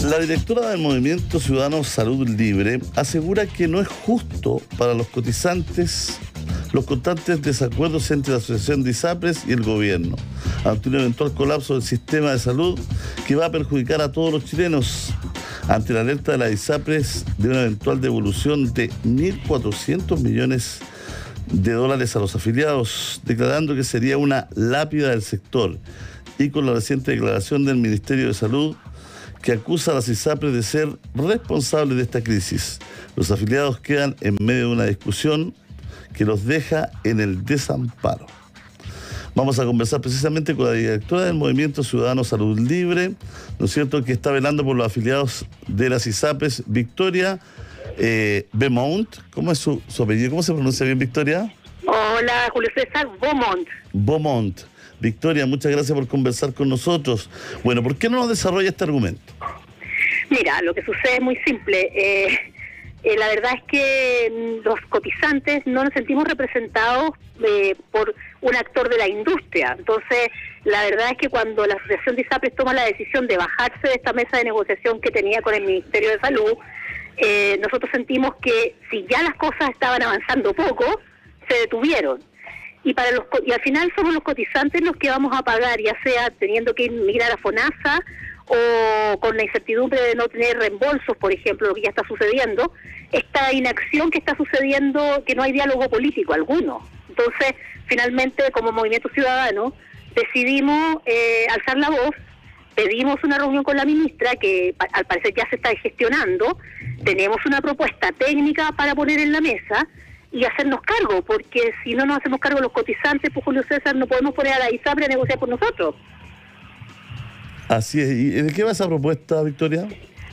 La directora del Movimiento Ciudadano Salud Libre asegura que no es justo para los cotizantes los constantes desacuerdos entre la Asociación de ISAPRES y el gobierno, ante un eventual colapso del sistema de salud que va a perjudicar a todos los chilenos. Ante la alerta de la ISAPRES de una eventual devolución de 1.400 millones de dólares a los afiliados, declarando que sería una lápida del sector, y con la reciente declaración del Ministerio de Salud que acusa a las ISAPRES de ser responsables de esta crisis. Los afiliados quedan en medio de una discusión que los deja en el desamparo. Vamos a conversar precisamente con la directora del Movimiento Ciudadano Salud Libre, ¿no es cierto?, que está velando por los afiliados de las ISAPRES, Victoria Beaumont. ¿Cómo es su apellido? ¿Cómo se pronuncia bien, Victoria? Hola, Julio César, Beaumont. Beaumont. Victoria, muchas gracias por conversar con nosotros. Bueno, ¿por qué no nos desarrolla este argumento? Mira, lo que sucede es muy simple. La verdad es que los cotizantes no nos sentimos representados por un actor de la industria. Entonces, la verdad es que cuando la Asociación de ISAPRES toma la decisión de bajarse de esta mesa de negociación que tenía con el Ministerio de Salud, nosotros sentimos que si ya las cosas estaban avanzando poco, se detuvieron. Y al final somos los cotizantes los que vamos a pagar, ya sea teniendo que migrar a FONASA o con la incertidumbre de no tener reembolsos, por ejemplo, lo que ya está sucediendo, esta inacción que está sucediendo, que no hay diálogo político alguno. Entonces, finalmente, como Movimiento Ciudadano, decidimos alzar la voz, pedimos una reunión con la ministra, que al parecer ya se está gestionando, tenemos una propuesta técnica para poner en la mesa y hacernos cargo, porque si no nos hacemos cargo los cotizantes, pues Julio César, no podemos poner a la ISAPRES a negociar por nosotros. Así es. ¿Y de qué va esa propuesta, Victoria?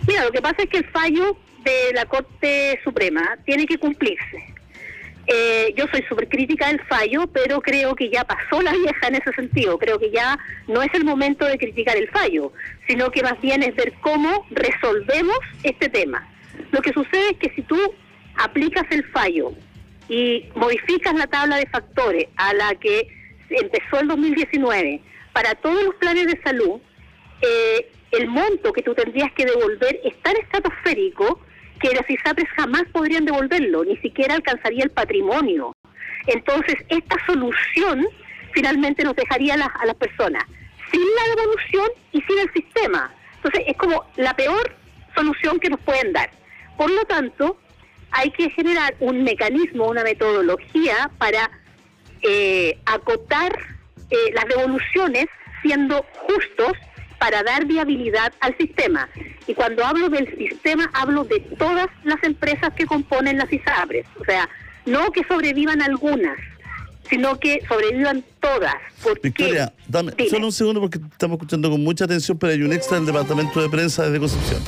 Mira, lo que pasa es que el fallo de la Corte Suprema tiene que cumplirse. Yo soy súper crítica del fallo, pero creo que ya pasó la vieja en ese sentido. Creo que ya no es el momento de criticar el fallo, sino que más bien es ver cómo resolvemos este tema. Lo que sucede es que si tú aplicas el fallo y modificas la tabla de factores a la que empezó el 2019 para todos los planes de salud, el monto que tú tendrías que devolver es tan estratosférico que las ISAPRES jamás podrían devolverlo, ni siquiera alcanzaría el patrimonio. Entonces, esta solución finalmente nos dejaría a las personas sin la devolución y sin el sistema. Entonces, es como la peor solución que nos pueden dar. Por lo tanto, hay que generar un mecanismo, una metodología para acotar las devoluciones siendo justos para dar viabilidad al sistema. Y cuando hablo del sistema, hablo de todas las empresas que componen las ISAPRES. O sea, no que sobrevivan algunas, sino que sobrevivan todas. Victoria, dame solo un segundo porque estamos escuchando con mucha atención, pero hay un extra del departamento de prensa desde Concepción.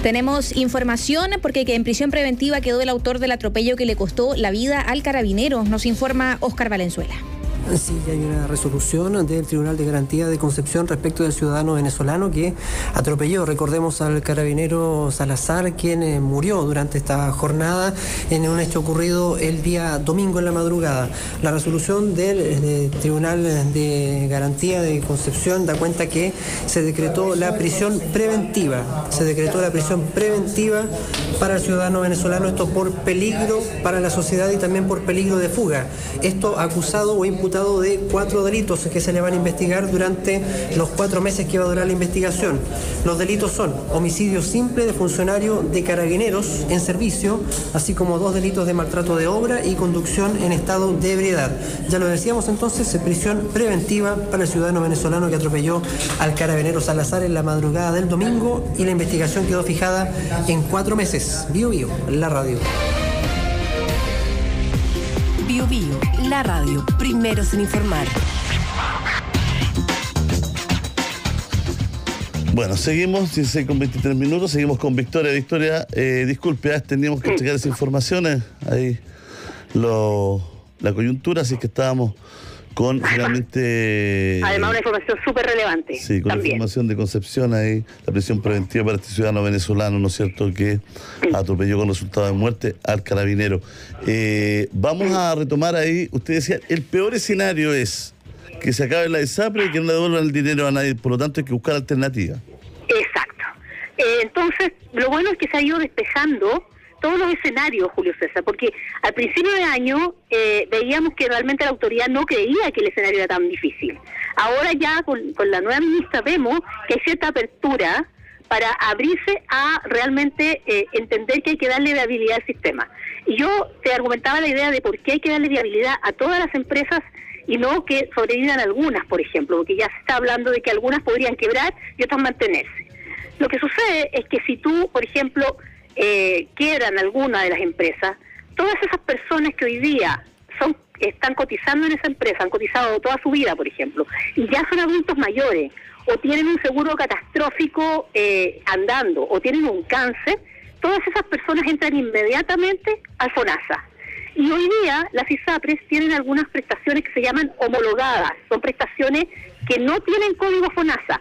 Tenemos información porque en prisión preventiva quedó el autor del atropello que le costó la vida al carabinero. Nos informa Óscar Valenzuela. Sí, ya hay una resolución del Tribunal de Garantía de Concepción respecto del ciudadano venezolano que atropelló, recordemos, al carabinero Salazar, quien murió durante esta jornada en un hecho ocurrido el día domingo en la madrugada. La resolución del Tribunal de Garantía de Concepción da cuenta que se decretó la prisión preventiva. Se decretó la prisión preventiva para el ciudadano venezolano, esto por peligro para la sociedad y también por peligro de fuga. Esto acusado o imputado de 4 delitos que se le van a investigar durante los 4 meses que va a durar la investigación. Los delitos son homicidio simple de funcionario de carabineros en servicio, así como 2 delitos de maltrato de obra y conducción en estado de ebriedad. Ya lo decíamos entonces, prisión preventiva para el ciudadano venezolano que atropelló al carabinero Salazar en la madrugada del domingo, y la investigación quedó fijada en 4 meses. Bio Bio, la radio. Bio Bio, la radio, primeros en informar. Bueno, seguimos, 16 con 23 minutos, seguimos con Victoria. Victoria, disculpe, teníamos que checar esas informaciones, ahí la coyuntura, así que estábamos con finalmente... Además, una información súper relevante. Sí, con también. la información de Concepción ahí, la prisión preventiva para este ciudadano venezolano, ¿no es cierto?, que atropelló con resultado de muerte al carabinero. Vamos a retomar ahí, usted decía, el peor escenario es que se acabe la ISAPRE y que no le devuelvan el dinero a nadie. Por lo tanto, hay que buscar alternativas. Exacto. Entonces, lo bueno es que se ha ido despejando todos los escenarios, Julio César, porque al principio de año veíamos que realmente la autoridad no creía que el escenario era tan difícil. Ahora ya con la nueva ministra vemos que hay cierta apertura para abrirse a realmente entender que hay que darle viabilidad al sistema. Y yo te argumentaba la idea de por qué hay que darle viabilidad a todas las empresas y no que sobrevivan algunas, por ejemplo, porque ya se está hablando de que algunas podrían quebrar y otras mantenerse. Lo que sucede es que si tú, por ejemplo, quiebran alguna de las empresas, todas esas personas que hoy día están cotizando en esa empresa, han cotizado toda su vida, por ejemplo, y ya son adultos mayores, o tienen un seguro catastrófico andando, o tienen un cáncer, todas esas personas entran inmediatamente al FONASA. Y hoy día las ISAPRES tienen algunas prestaciones que se llaman homologadas, son prestaciones que no tienen código FONASA,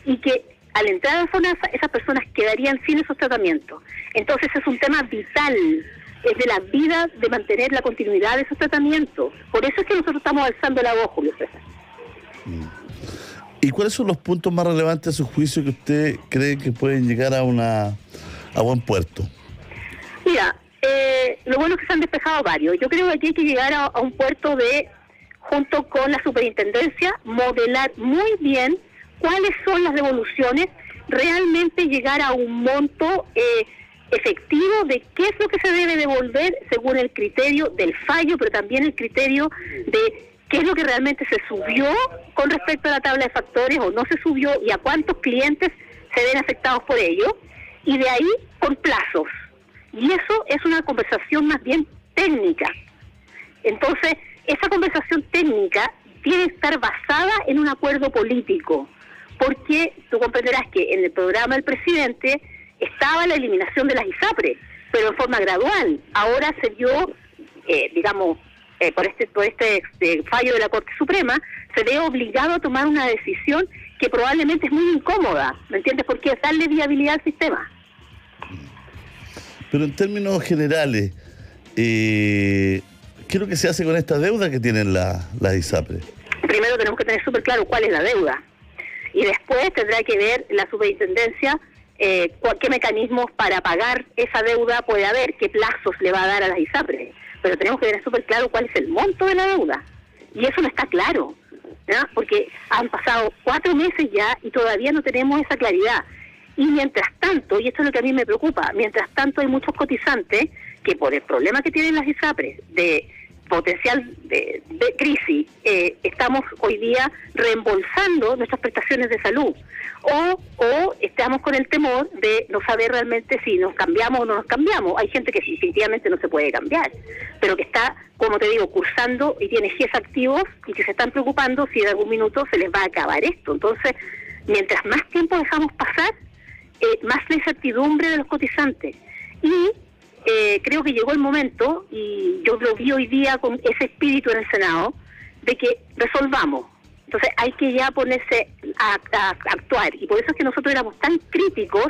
y que al entrar al FONASA esas personas quedarían sin esos tratamientos. Entonces es un tema vital, es de la vida de mantener la continuidad de esos tratamientos. Por eso es que nosotros estamos alzando la voz, Julio César. ¿Y cuáles son los puntos más relevantes a su juicio que usted cree que pueden llegar a buen puerto? Mira, lo bueno es que se han despejado varios. Yo creo que aquí hay que llegar a un puerto junto con la superintendencia, modelar muy bien cuáles son las devoluciones, realmente llegar a un monto efectivo de qué es lo que se debe devolver según el criterio del fallo, pero también el criterio de qué es lo que realmente se subió con respecto a la tabla de factores o no se subió y a cuántos clientes se ven afectados por ello, y de ahí con plazos. Y eso es una conversación más bien técnica. Entonces, esa conversación técnica tiene que estar basada en un acuerdo político, porque tú comprenderás que en el programa del presidente estaba la eliminación de las ISAPRES, pero en forma gradual. Ahora se dio, por este fallo de la Corte Suprema, se ve obligado a tomar una decisión que probablemente es muy incómoda, ¿me entiendes? Porque es darle viabilidad al sistema. Pero en términos generales, ¿qué es lo que se hace con esta deuda que tienen las ISAPRES? Primero tenemos que tener súper claro cuál es la deuda. Y después tendrá que ver la superintendencia qué mecanismos para pagar esa deuda puede haber, qué plazos le va a dar a las ISAPRES. Pero tenemos que tener súper claro cuál es el monto de la deuda. Y eso no está claro, ¿no? Porque han pasado 4 meses ya y todavía no tenemos esa claridad. Y mientras tanto, y esto es lo que a mí me preocupa, mientras tanto hay muchos cotizantes que por el problema que tienen las ISAPRES de potencial de crisis, estamos hoy día reembolsando nuestras prestaciones de salud o estamos con el temor de no saber realmente si nos cambiamos o no nos cambiamos. Hay gente que definitivamente no se puede cambiar, pero que está, como te digo, cursando y tiene GES activos y que se están preocupando si en algún minuto se les va a acabar esto. Entonces, mientras más tiempo dejamos pasar, más la incertidumbre de los cotizantes. Y creo que llegó el momento, y yo lo vi hoy día con ese espíritu en el Senado, de que resolvamos. Entonces hay que ya ponerse a actuar, y por eso es que nosotros éramos tan críticos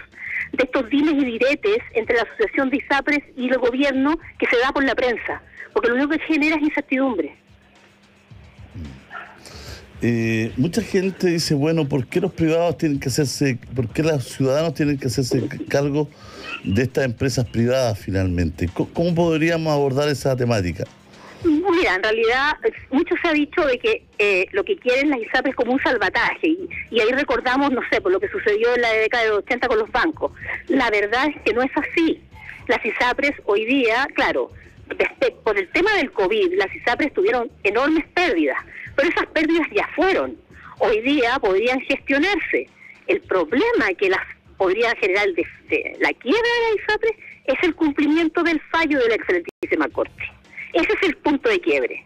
de estos dimes y diretes entre la Asociación de ISAPRES y el gobierno que se da por la prensa, porque lo único que genera es incertidumbre. Mucha gente dice, bueno, ¿por qué los privados tienen que por qué los ciudadanos tienen que hacerse cargo de estas empresas privadas finalmente? ¿Cómo podríamos abordar esa temática? Mira, en realidad mucho se ha dicho de que lo que quieren las ISAPRES es como un salvataje, y ahí recordamos, no sé, por lo que sucedió en la década de los 80 con los bancos. La verdad es que no es así. Las ISAPRES hoy día, claro, por el tema del COVID, las ISAPRES tuvieron enormes pérdidas, pero esas pérdidas ya fueron. Hoy día podrían gestionarse. El problema que las podría generar la quiebra de la ISAPRES es el cumplimiento del fallo de la excelentísima Corte. Ese es el punto de quiebre.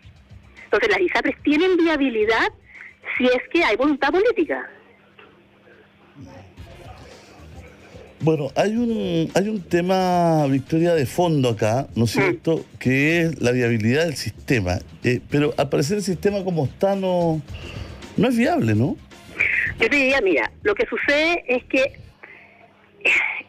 Entonces las ISAPRES tienen viabilidad si es que hay voluntad política. Bueno, hay un tema, Victoria, de fondo acá, ¿no es cierto?, que es la viabilidad del sistema. Pero al parecer el sistema como está no es viable, ¿no? Yo te diría, mira, lo que sucede es que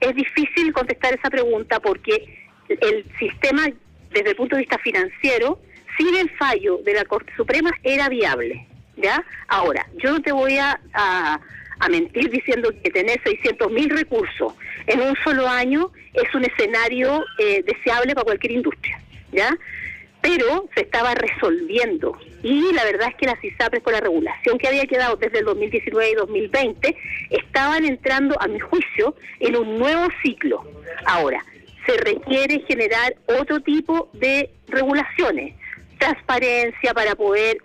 es difícil contestar esa pregunta porque el sistema, desde el punto de vista financiero, sin el fallo de la Corte Suprema, era viable. ¿ya? Ahora, yo no te voy a mentir diciendo que tener 600.000 recursos en un solo año es un escenario deseable para cualquier industria, ¿ya? Pero se estaba resolviendo, y la verdad es que las ISAPRES, con la regulación que había quedado desde el 2019 y 2020, estaban entrando, a mi juicio, en un nuevo ciclo. Ahora, se requiere generar otro tipo de regulaciones, transparencia para poder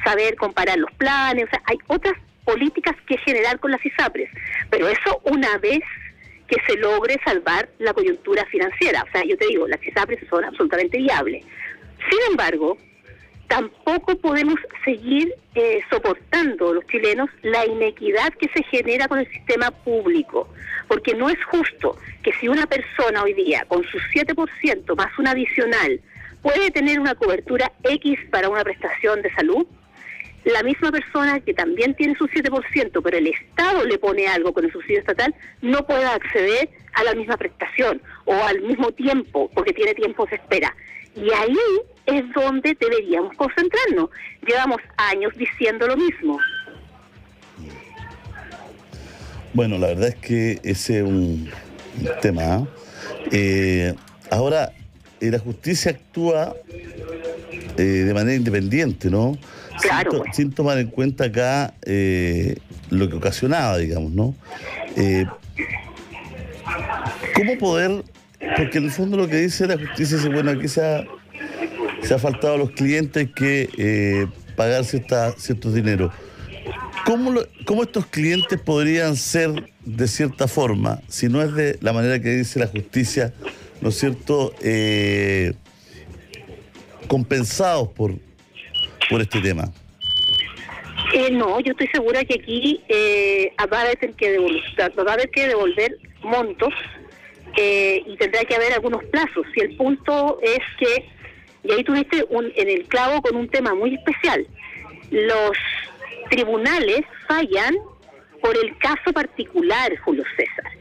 saber comparar los planes, o sea, hay otras políticas que generar con las ISAPRES, pero eso una vez que se logre salvar la coyuntura financiera. O sea, yo te digo, las ISAPRES son absolutamente viables. Sin embargo, tampoco podemos seguir soportando los chilenos la inequidad que se genera con el sistema público, porque no es justo que si una persona hoy día con su 7% más un adicional puede tener una cobertura X para una prestación de salud, la misma persona que también tiene su 7%, pero el Estado le pone algo con el subsidio estatal, no pueda acceder a la misma prestación o al mismo tiempo, porque tiene tiempos de espera. Y ahí es donde deberíamos concentrarnos. Llevamos años diciendo lo mismo. Bueno, la verdad es que ese es un tema. Ahora, la justicia actúa de manera independiente, ¿no? Claro. Sin tomar en cuenta acá lo que ocasionaba, digamos, ¿no? ¿Cómo poder? Porque en el fondo lo que dice la justicia es, bueno, aquí se ha faltado a los clientes que pagar ciertos dineros. ¿Cómo estos clientes podrían ser de cierta forma, si no es de la manera que dice la justicia, ¿no es cierto?, compensados por este tema? No, yo estoy segura que aquí va a haber que devolver montos y tendrá que haber algunos plazos. Y el punto es que, y ahí tuviste en el clavo con un tema muy especial, los tribunales fallan por el caso particular, Julio César.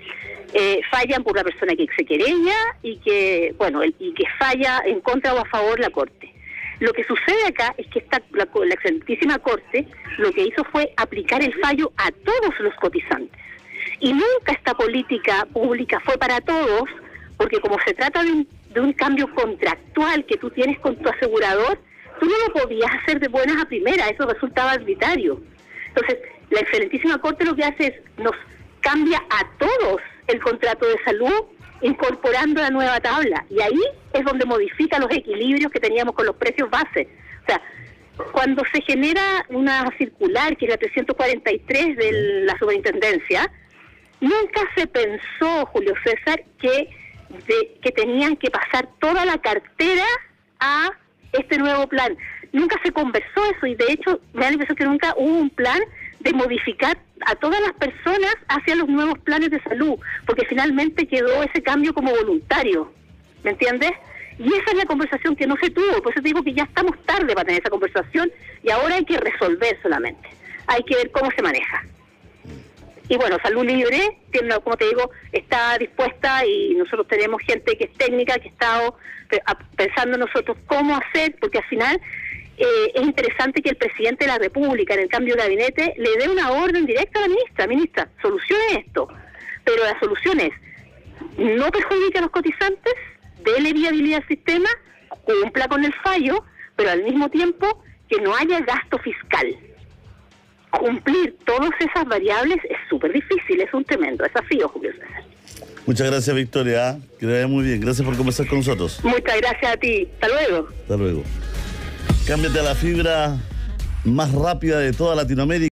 Fallan por la persona que se querella y que falla en contra o a favor la Corte. Lo que sucede acá es que la excelentísima Corte lo que hizo fue aplicar el fallo a todos los cotizantes. Y nunca esta política pública fue para todos, porque como se trata de un cambio contractual que tú tienes con tu asegurador, tú no lo podías hacer de buenas a primeras, eso resultaba arbitrario. Entonces, la excelentísima Corte lo que hace es nos cambia a todos el contrato de salud, incorporando la nueva tabla, y ahí es donde modifica los equilibrios que teníamos con los precios base. O sea, cuando se genera una circular, que es la 343 de la superintendencia, nunca se pensó, Julio César, que tenían que pasar toda la cartera a este nuevo plan. Nunca se conversó eso, y de hecho me da la impresión que nunca hubo un plan de modificar a todas las personas hacia los nuevos planes de salud, porque finalmente quedó ese cambio como voluntario, ¿me entiendes? Y esa es la conversación que no se tuvo, por eso te digo que ya estamos tarde para tener esa conversación, y ahora hay que resolver solamente, hay que ver cómo se maneja. Y bueno, Salud Libre, como te digo, está dispuesta, y nosotros tenemos gente que es técnica, que ha estado pensando nosotros cómo hacer, porque al final es interesante que el presidente de la República, en el cambio de gabinete, le dé una orden directa a la ministra, solucione esto. Pero la solución es, no perjudique a los cotizantes, déle viabilidad al sistema, cumpla con el fallo, pero al mismo tiempo que no haya gasto fiscal. Cumplir todas esas variables es súper difícil, es un tremendo desafío, Julio César. Muchas gracias, Victoria. Que le vaya muy bien. Gracias por conversar con nosotros. Muchas gracias a ti. Hasta luego. Hasta luego. Cámbiate a la fibra más rápida de toda Latinoamérica.